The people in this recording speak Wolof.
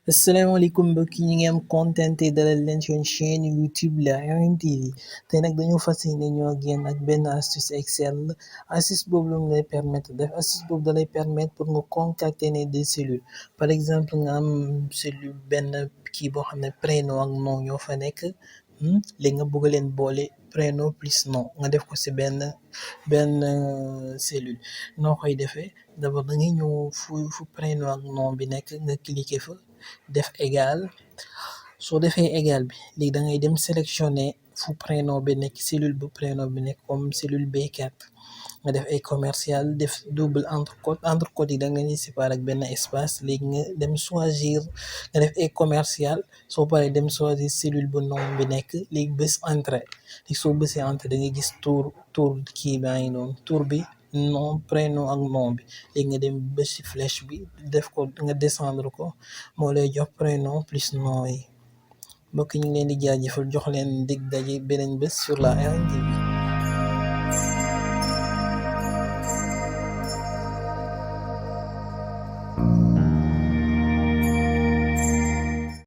asalaamaaleykum mbokk yi ñu ngi am kontante dalal leen seen chaîne YouTube la TV tey nag dañoo fas yéene ñoo ak yéen ak benn astuce Excel. Astuce boobu lu mu lay permettre def astuce boobu da lay permettre pour nga concaténer des cellules. Par exemple nga am cellule benn kii boo xam ne prénom ak nom ñoo fa nekk. Léegi nga bëgg leen boole prénom plus nom nga def ko ci benn cellule. Noo koy defee d'abord da ngay ñëw fu prénom ak nom bi nekk nga cliquer fa def égal. soo defee égal bi léegi da ngay dem sélectionner fu prénom bi nekk cellule bu prénom bi nekk comme cellule B4 nga def ay commercial def double entrecôte yi da nga leen séparer ak benn espace. Léegi nga dem choisir nga def ay commercial soo paree dem choisir cellule bu nom bi nekk léegi bés entrée. léegi soo bësee entrée da ngay gis tour kii baa ngi noonu tour bi nom prénom ak nom bi. léegi nga dem bés ci flèche bi def ko nga descendre ko moo lay jox prénom plus nom yi. mbokk ñu ngi leen di jaajëfal jox leen dig daje beneen bés sur la RTV.